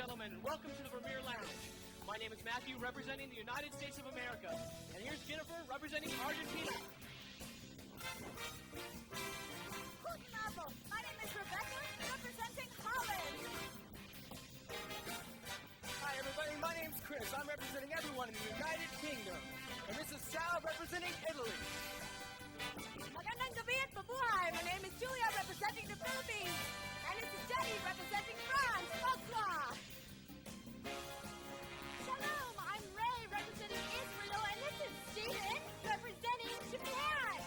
gentlemen, welcome to the Vermeer Lounge. My name is Matthew, representing the United States of America. And here's Jennifer, representing Argentina. Guten Abend. My name is Rebecca, representing Holland. Hi, everybody. My name's Chris. I'm representing everyone in the United Kingdom. And this is Sal, representing Italy. Magandang gabi at mabuhay. My name is Julia, representing the Philippines. And this is Jenny, representing France. Bonsoir. Shalom, I'm Ray, representing Israel. And this is Stephen, representing Japan.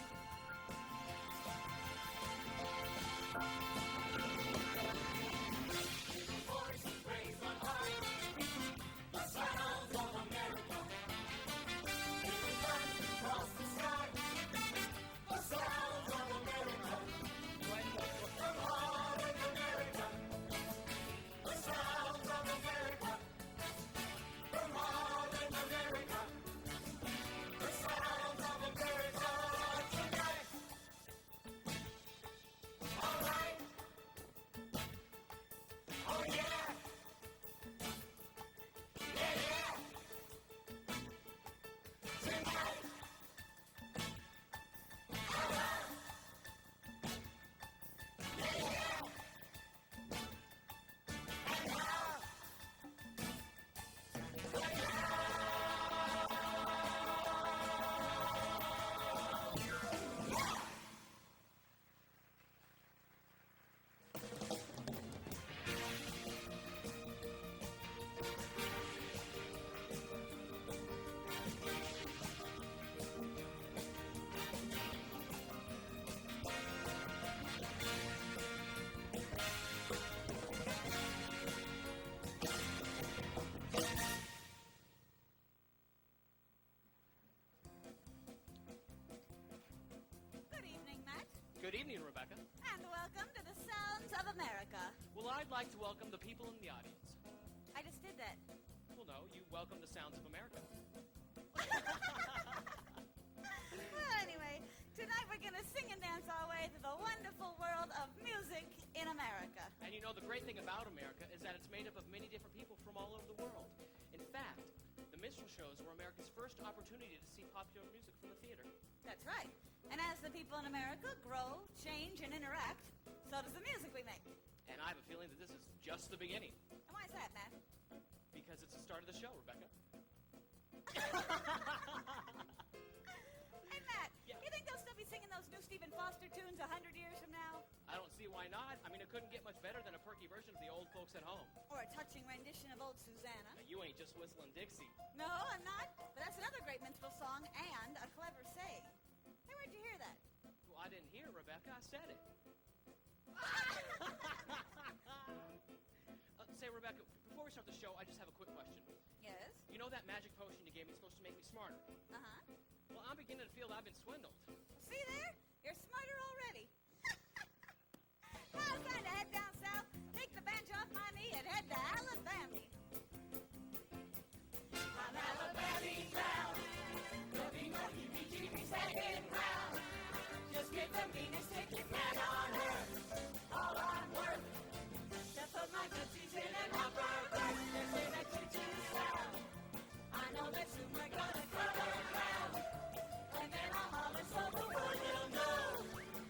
Good evening, Rebecca. And welcome to the Sounds of America. Well, I'd like to welcome the people in the audience. I just did that. Well, no, you welcome the Sounds of America. Well, anyway, tonight we're going to sing and dance our way through the wonderful world of music in America. And you know, the great thing about America is that it's made up of many different people from all over the world. In fact, the minstrel shows were America's first opportunity to see popular music from the theater. That's right. And as the people in America grow, change, and interact, so does the music we make. And I have a feeling that this is just the beginning. And why is that, Matt? Because it's the start of the show, Rebecca. Hey, Matt, Yeah. you think they'll still be singing those new Stephen Foster tunes 100 years from now? I don't see why not. I mean, it couldn't get much better than a perky version of the old folks at home. Or a touching rendition of Old Susanna? Now, you ain't just whistling Dixie. No, I'm not. But that's another great minstrel song and a clever saying. Hey, where'd you hear that? Well, I didn't hear it, Rebecca. I said it. Say, Rebecca, before we start the show, I just have a quick question. Yes? You know that magic potion you gave me is supposed to make me smarter? Uh-huh. Well, I'm beginning to feel that I've been swindled. See there? You're smarter already. Now it's time to head down south, take the bench off my knee, and head to Alabama. I'm Alabama bound. The B-G-B second round. Just get the meanest ticket man on earth. All I'm worth. To put my tootsies in an upper berth. There's an extra sound. I know that soon we're gonna cover ground. And then I'll holler so the world will know.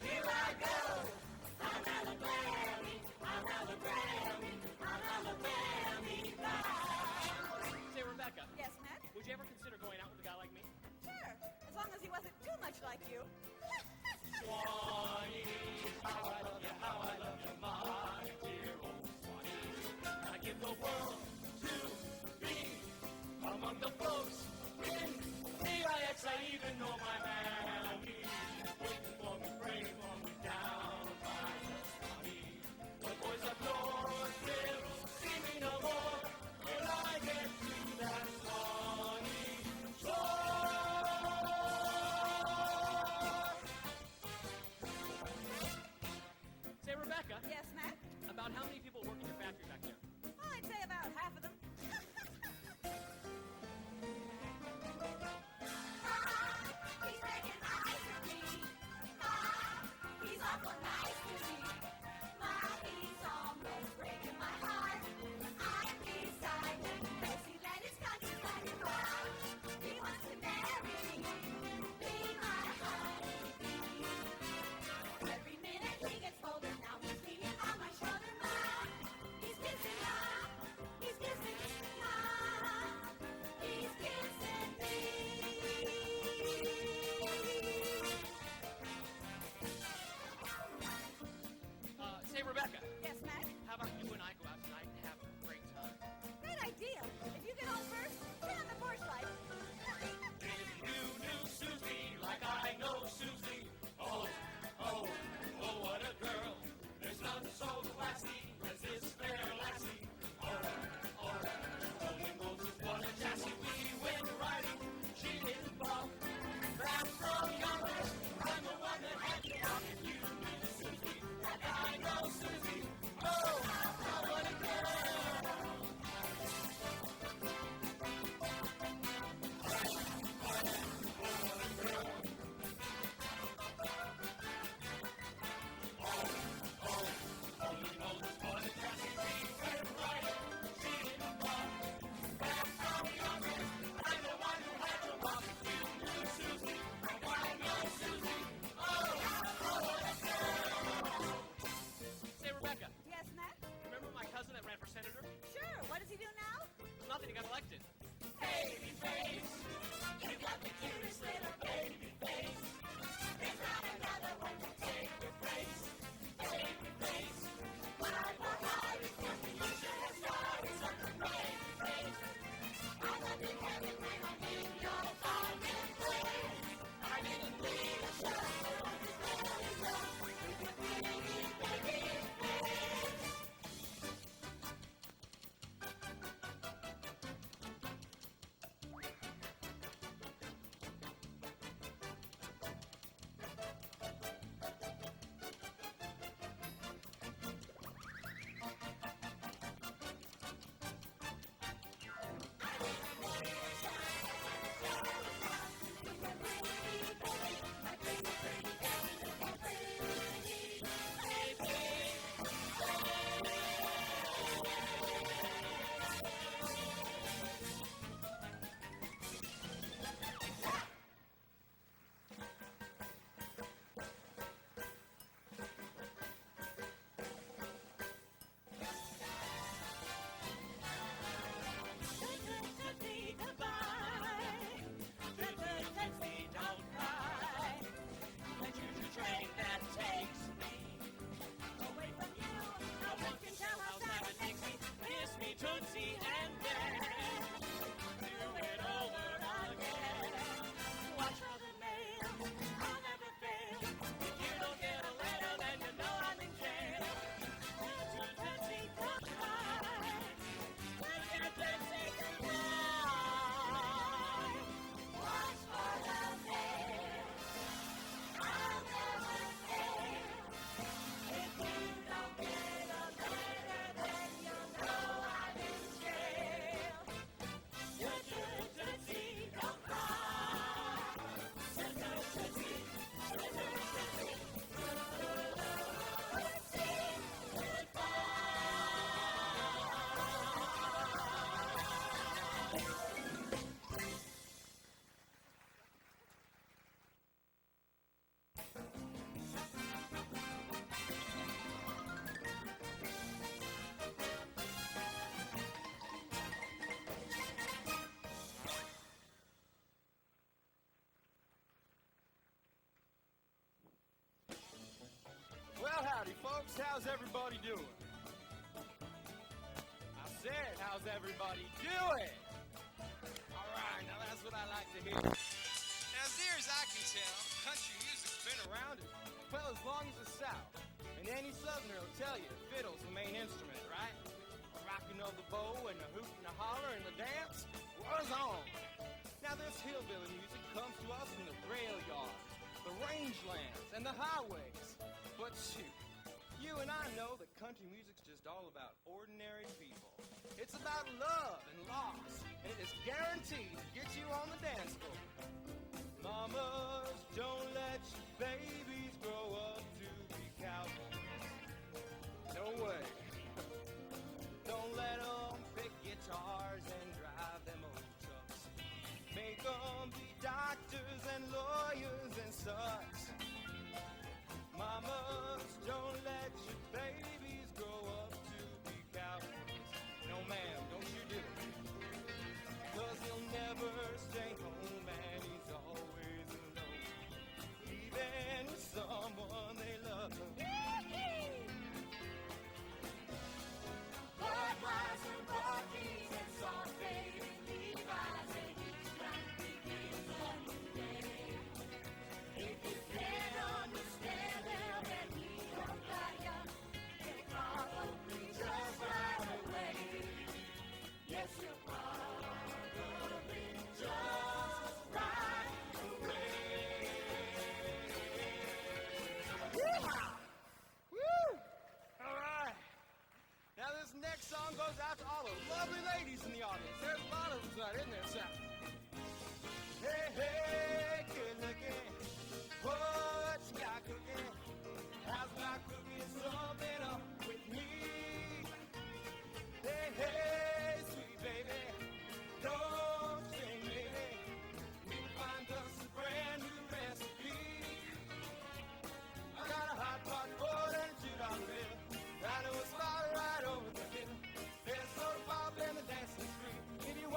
he got elected. Baby face, you got the cutest little baby face. There's not another one to take your place. Baby face, why the heart is nothing you should have started such a baby face. I'm up in heaven when I'm in your arms and play. I didn't bleed a shot, but I was really wrong with your baby face. Well, howdy, folks. How's everybody doing? I said, how's everybody doing? All right, now that's what I like to hear. Now, as near as I can tell, country music's been around as well as long as the South. And any Southerner will tell you the fiddle's the main instrument, right? The rocking of the bow and the hoot and the holler and the dance was on. Now, this hillbilly music comes to us from the rail yards, the rangelands, and the highways. But shoot, you and I know that country music's just all about ordinary people. It's about love and loss, and it is guaranteed to get you on the dance floor. Mamas, don't let your babies grow up to be cowboys. No way. Don't let them pick guitars and drive them old trucks. Make them be doctors and lawyers and such. Mamas, don't let your babies grow up to be cowboys. No, ma'am, don't you do it. 'Cause he'll never stay home and he's always alone. Even with someone they love. Budweiser, Rockies, and salt fading Levi's, and each night begins a new day. If you can't understand them and he don't like ya, he'll probably just ride away. Yes, you'll probably just ride away. Woo! All right. Now this next song goes out to all the lovely ladies in the audience. There's a lot of them tonight, isn't there, Sam? Hey, hey, good looking. What you got cooking? How's my cooking something up with me? Hey, hey, sweet baby. Don't sing, baby. We can find us a brand new recipe. I got a hot pot for that $2 bill. I know a spot right over the hill. There's soda pop and the dancing street. If you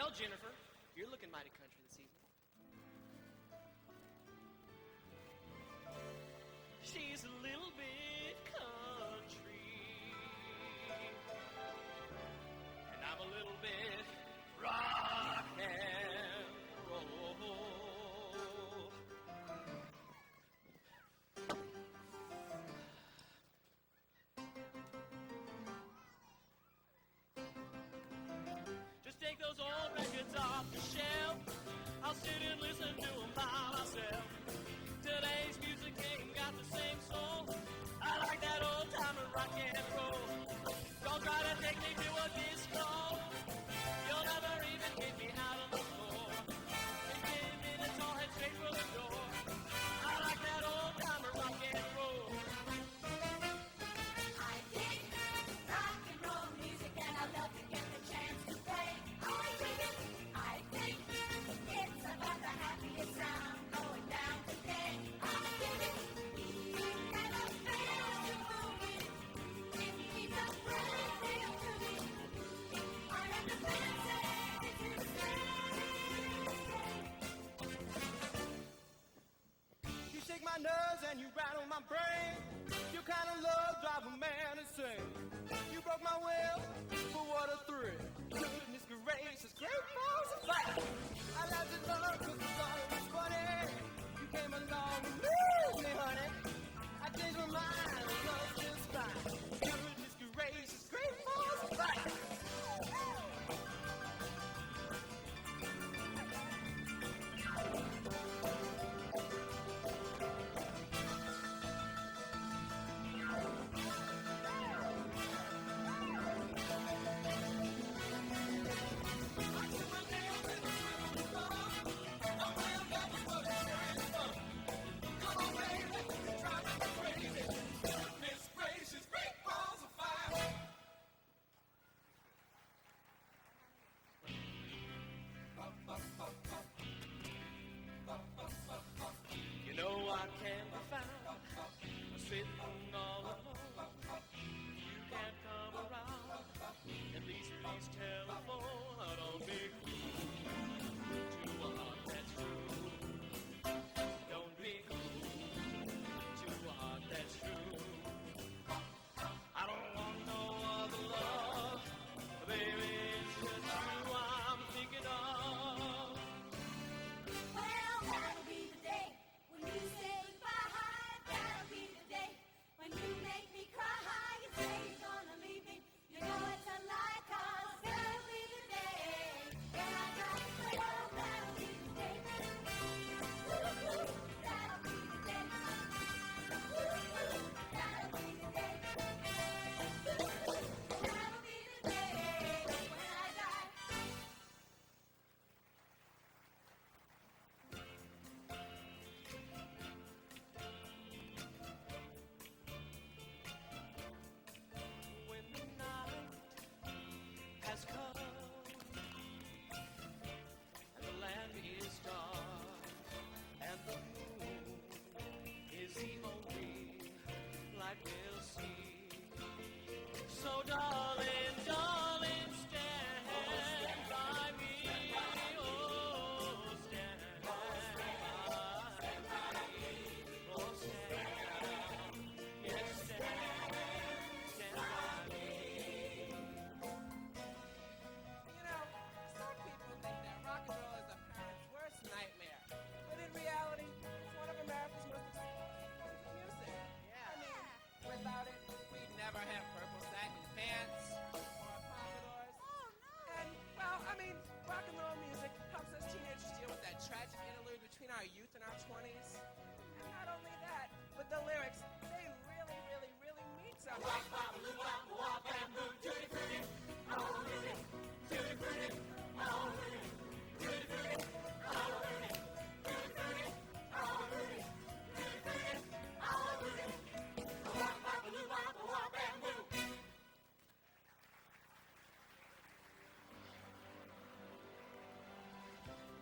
Well, Jennifer, you're looking mighty country this evening. She's a little bit country, and I'm a little bit rock and roll. Just take those old records off the shelf. I'll sit and listen to them by myself. Today's music ain't got the same soul. I like that old time rock and roll. Don't try to take me to a disco. You'll never even get me out on the floor. In 10 minutes I'll head straight for the door. I like that old time rock and roll. I dig rock and roll music and I love to get the chance to play. I dig it, I think it's about the happiest sound going down today. I dig it, it never fails to move me. It keeps a brand new to me. I am the fancy to stay. You shake my nerves and you rattle my brain. Your kind of love drive a man insane. You broke my will, but what a thrill. Goodness gracious, great balls of fire. I love to love cause the song was funny. You came along and moved me, honey. I changed my mind, love's just fine. Goodness gracious, great balls of fire. Goodness gracious, great balls of fire. You know I can't be found sitting all alone. You can't come around. At least please telephone. Don't be cruel to a heart that's true. Don't be cruel to a heart that's true. I don't want no other love, baby. It's just you I'm thinking of. Well, that'll be the day when you say goodbye. That'll be the day when you make me cry. You say you're gonna leave me. You know it's a lie, 'cause that'll be the day when I die. Well, that'll be the day. Woo-hoo, that'll be the day. Woo-hoo, that'll be the day. Woo-hoo, that'll be the day when I die. When the night has come and the land is dark and the moon is the only light we'll see. So darling, darling, stand by me. Oh, stand by me. Oh, stand. Yes, stand by me. You know, some people think that rock and roll is a parent's worst nightmare. But in reality, it's one of America's most exciting forms of music. Yeah. I mean, without it, we'd never have purple satin pants or pompadours. Oh, no. And, well, I mean, rock and roll music helps us teenagers deal with that tragic interlude between our youth and our 20s. And not only that, but the lyrics, they really, really, really mean something.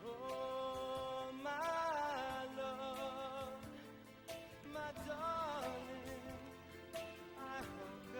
Oh, my love, my darling, I hope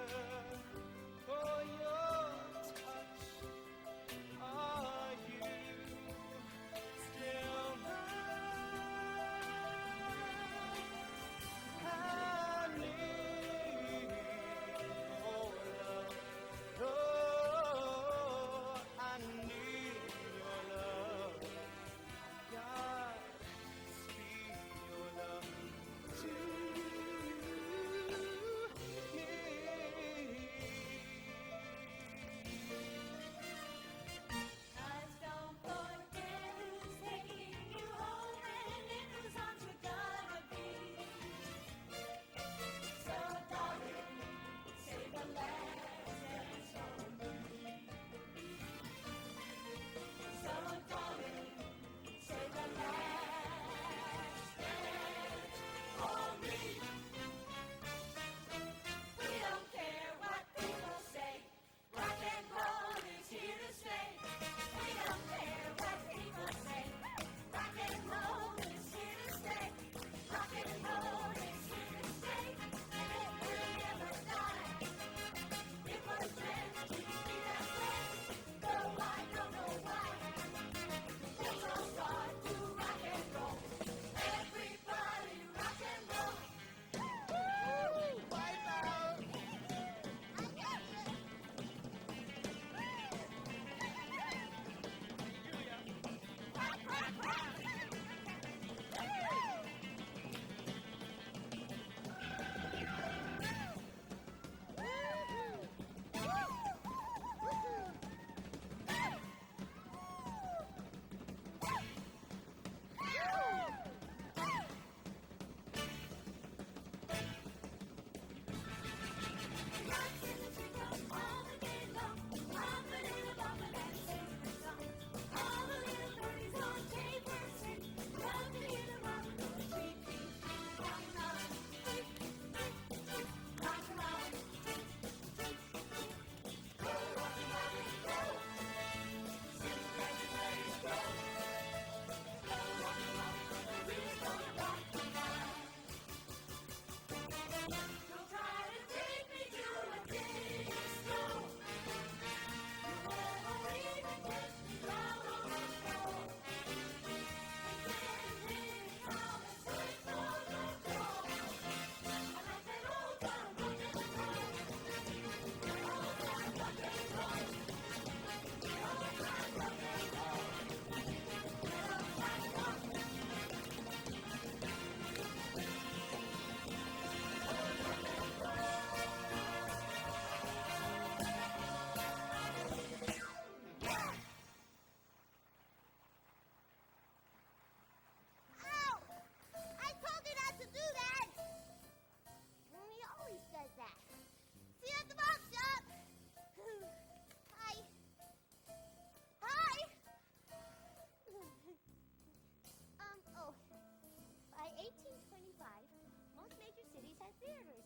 theaters.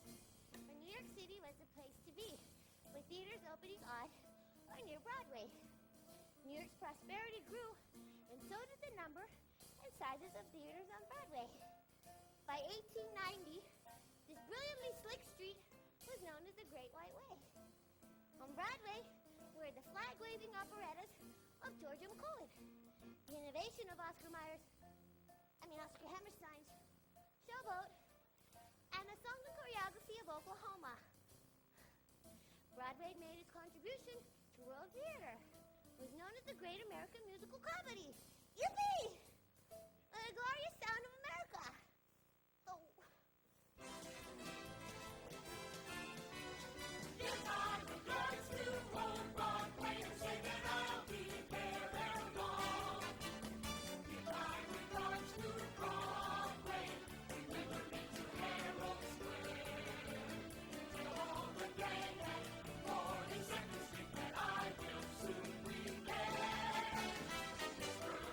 And New York City was the place to be, with theaters opening on or near Broadway. New York's prosperity grew, and so did the number and sizes of theaters on Broadway. By 1890, this brilliantly slick street was known as the Great White Way. On Broadway were the flag-waving operettas of Georgia McCollum, the innovation of Oscar Hammerstein's Showboat, and the song and choreography of Oklahoma. Broadway made its contribution to world theater. It was known as the Great American Musical Comedy. Yippee! The glorious sound of America. Oh. Yes, I would like to own Broadway and say that I'll be there ere long. If I regards to Broadway, remember me to Herald Square. Tell all the gang at 42nd Street that I will soon be there. Mr.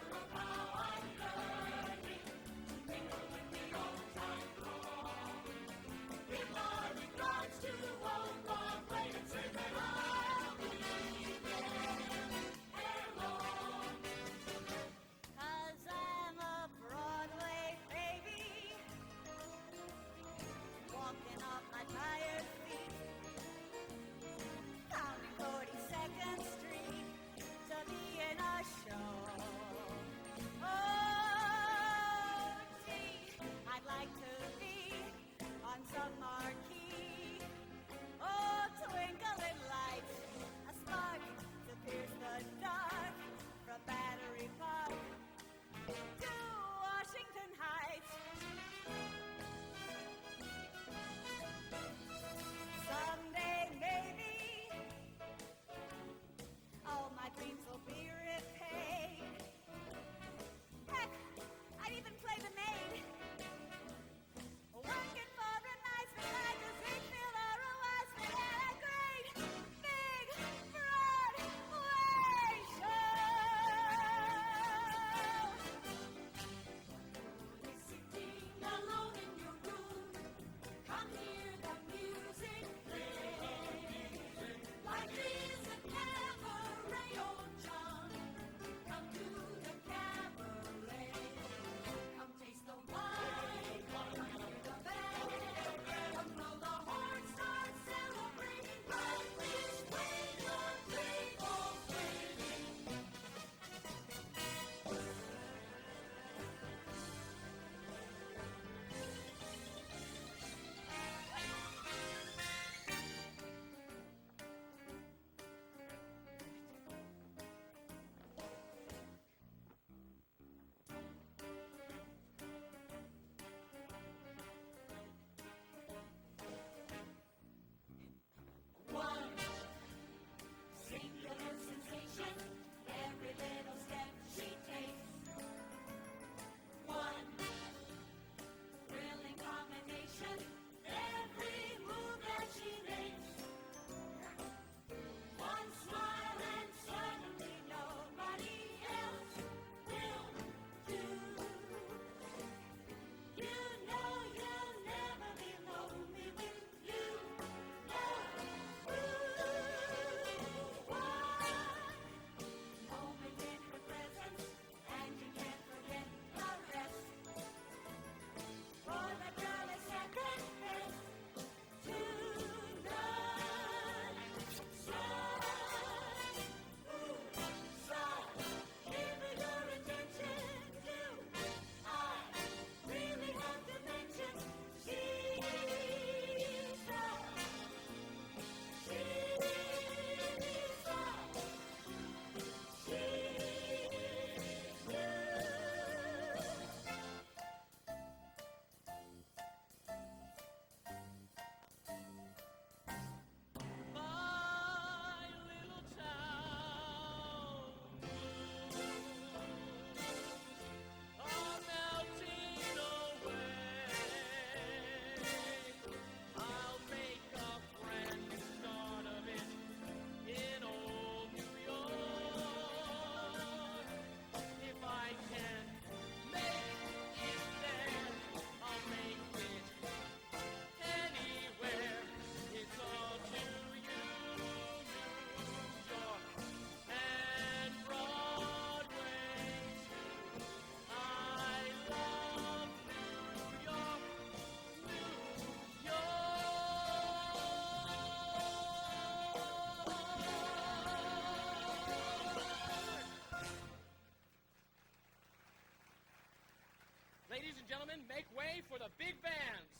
and gentlemen, make way for the big bands.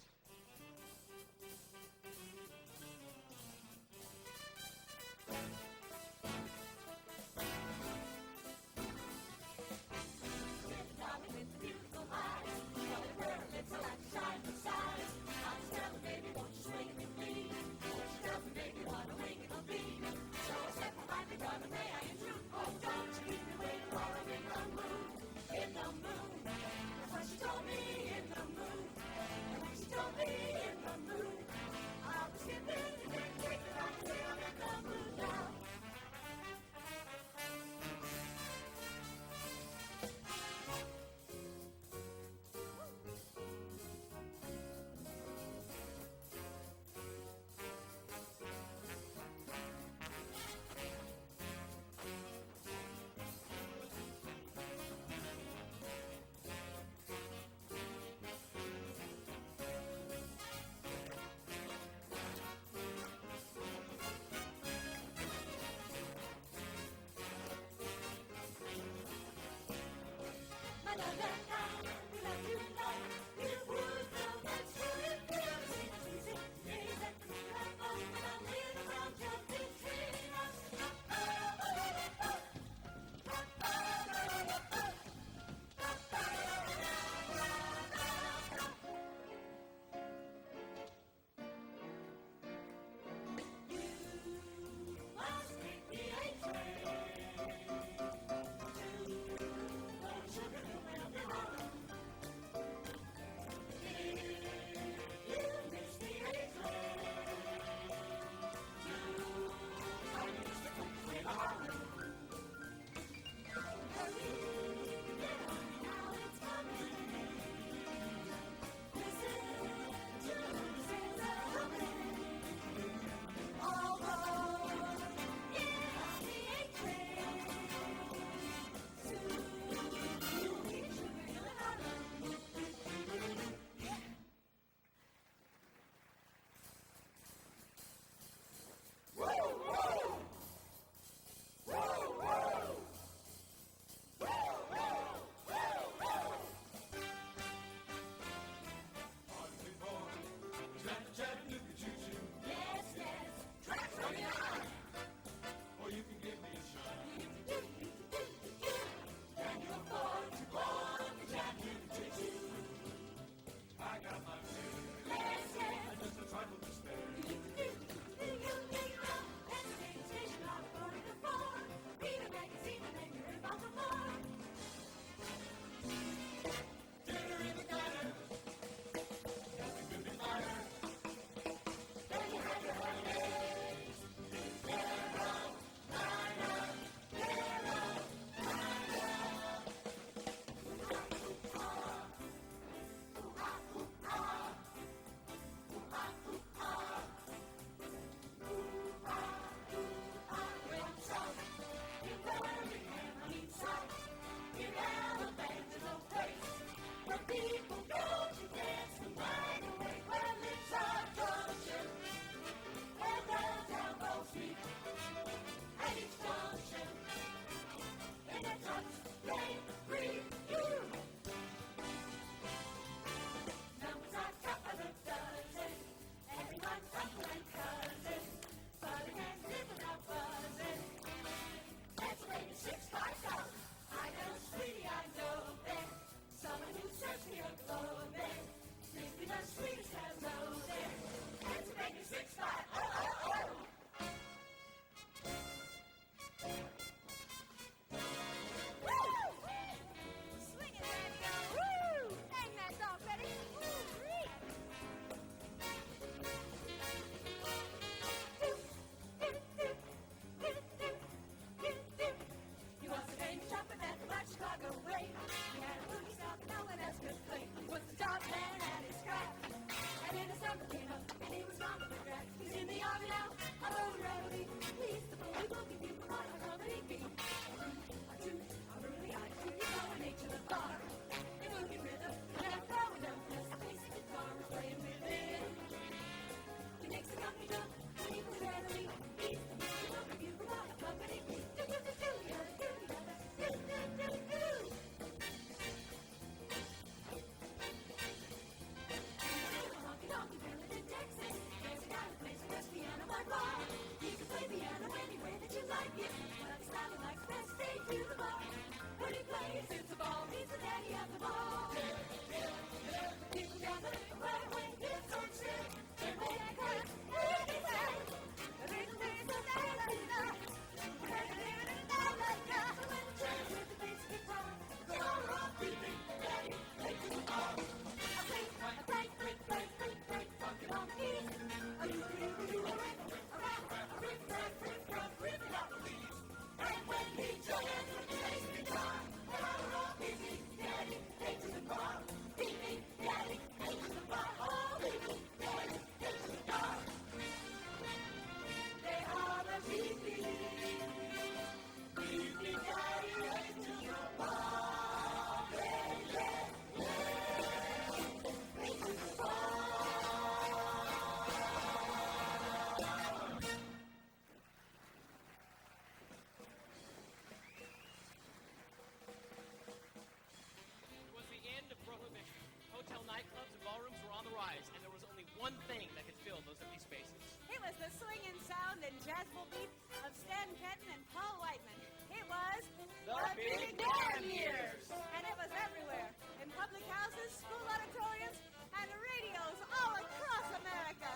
lives, and there was only one thing that could fill those empty spaces. It was the swinging sound and jazzful beat of Stan Kenton and Paul Whiteman. It was The Big Band Years! And it was everywhere, in public houses, school auditoriums, and radios all across America.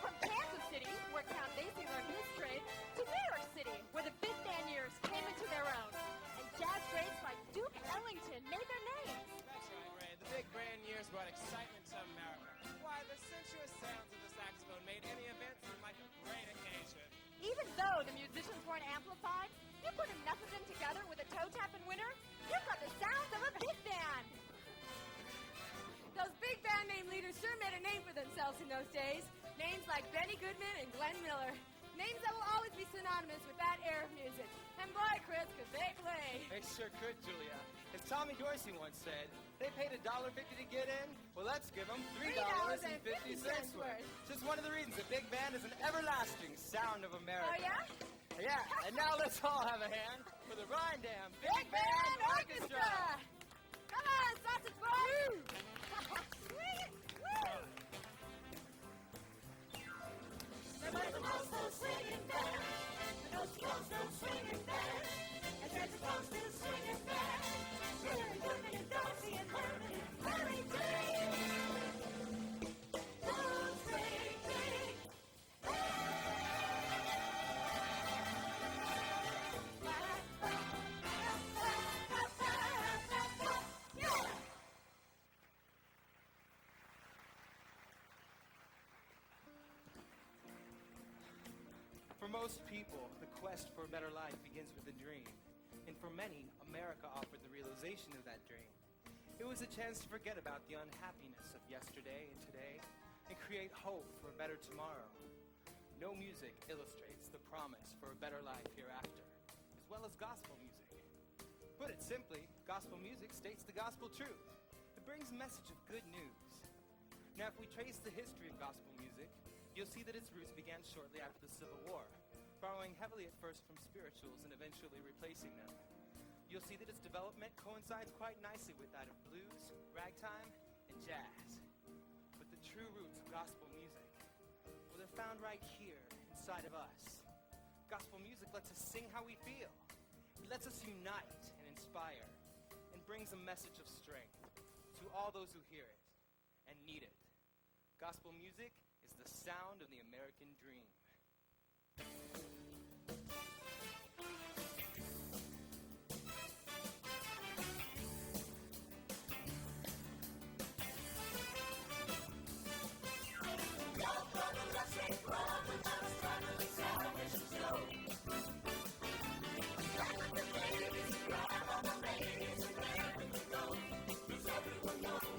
From Kansas City, where Count Basie learned his trade, to New York City, where the Big Band Years came into their own, and jazz greats like Duke Ellington made their names. That's right, Ray. The Big Band Years brought excitement to America. Why, the sensuous sounds of the saxophone made any event seem like a great occasion. Even though the musicians weren't amplified, you put enough of them together with a toe tap and winner, you've got the sounds of a big band. Those big band name leaders sure made a name for themselves in those days. Names like Benny Goodman and Glenn Miller. Names that will always be synonymous with that era of music. And boy, Chris, could they play. They sure could, Julia. As Tommy Dorsey once said, they paid $1.50 to get in. Well, let's give them $3.50 worth. Just one of the reasons the Big Band is an everlasting sound of America. Oh, yeah? Yeah, and now let's all have a hand for the Rhinedam Big Band Orchestra! Come on, sausage boys! Sweet! Woo! Everybody supposed to swinging band. And those supposed to swinging band. And they're supposed to swinging band. Billy Goodman and Dorsey and Herman and Harry Day. Those big, big For most people, the quest for a better life begins with a dream. And for many, America offered the realization of that dream. It was a chance to forget about the unhappiness of yesterday and today and create hope for a better tomorrow. No music illustrates the promise for a better life hereafter, as well as gospel music. Put it simply, gospel music states the gospel truth. It brings a message of good news. Now, if we trace the history of gospel music, you'll see that its roots began shortly after the Civil War, borrowing heavily at first from spirituals and eventually replacing them. You'll see that its development coincides quite nicely with that of blues, ragtime, and jazz. But the true roots of gospel music, well, they're found right here inside of us. Gospel music lets us sing how we feel. It lets us unite and inspire, and brings a message of strength to all those who hear it and need it. Gospel music is the sound of the American dream. Love, struggle, love,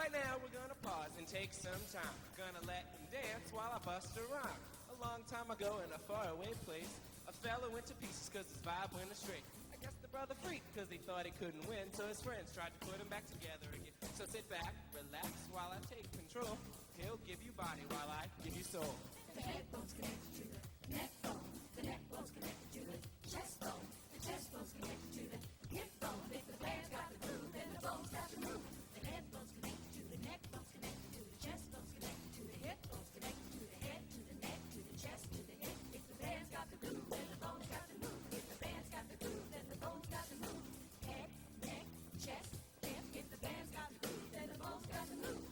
Right now we're gonna pause and take some time. Gonna let him dance while I bust a rhyme. A long time ago in a faraway place, a fella went to pieces cause his vibe went astray. I guess the brother freaked cause he thought he couldn't win, so his friends tried to put him back together again. So sit back, relax while I take control. He'll give you body while I give you soul. The head bone's connected to the neck bone. The neck bone's connected to the chest bone. The chest bone's connected to the hip bone. If the band's got the groove, then the bone's got to move. The head bone's connected to the neck bone's connected to the chest bone's connected to the hip bone's connected to the head, to the neck, to the chest, to the hip. If the band's got the groove, then the bone's got to move. If the band's got the groove, then the bone's got to move. Head, neck, chest, hip. If the band's got the groove, then the bone's got to move.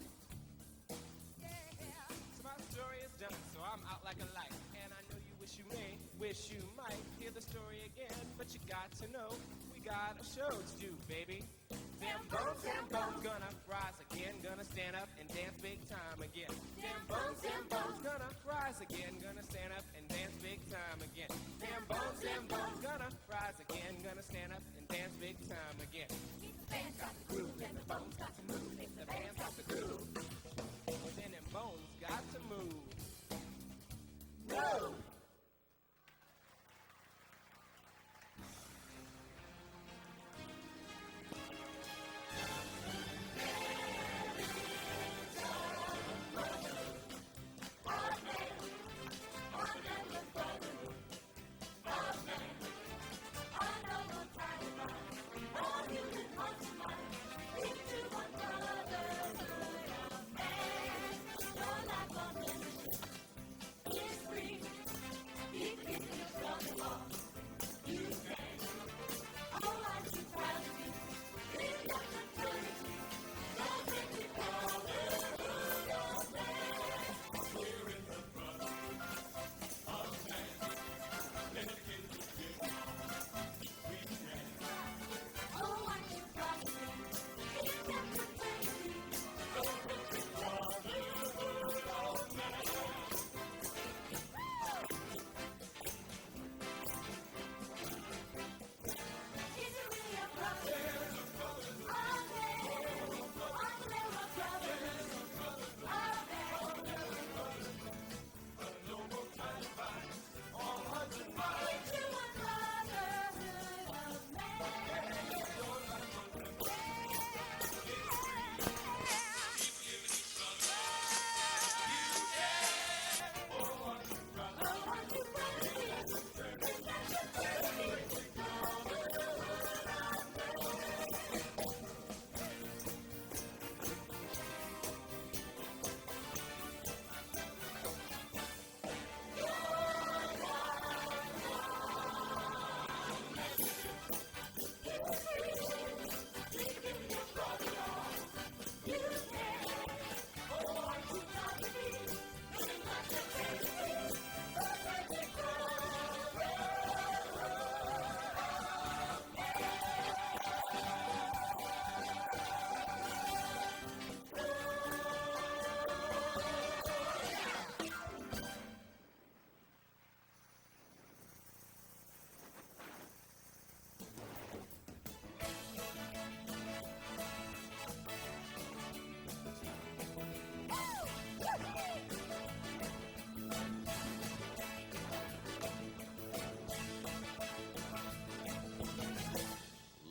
So my story is done, so I'm out like a light. And I know you wish you might hear the story again. But you got to know, we got a show to do, baby. Them bones, gonna rise again. Gonna stand up and dance big time again. Them bones, gonna rise again. Gonna stand up and dance big time again. Them bones, gonna rise again. Gonna stand up and dance big time again. If the band's got the groove, then the bone's got to move. If the band's got the groove, Then them bones got to move. move.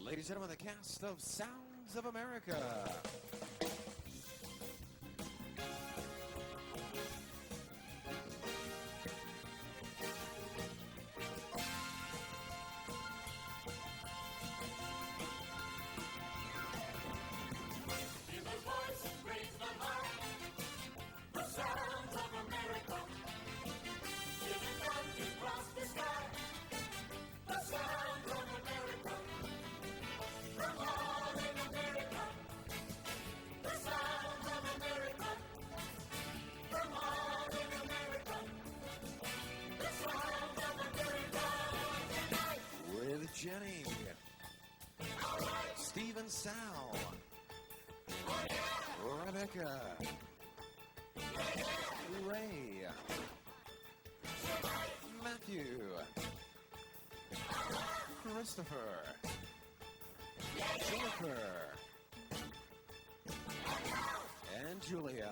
Ladies and gentlemen, the cast of Sounds of America. Jenny, Steve and Sal, Rebecca, Ray, Matthew, Christopher, Jennifer, and Julia.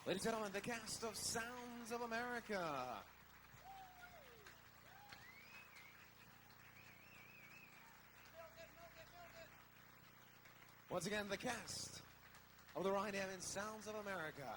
Ladies and gentlemen, the cast of Sounds of America. Once again, the cast of the Ryan Evans Sounds of America.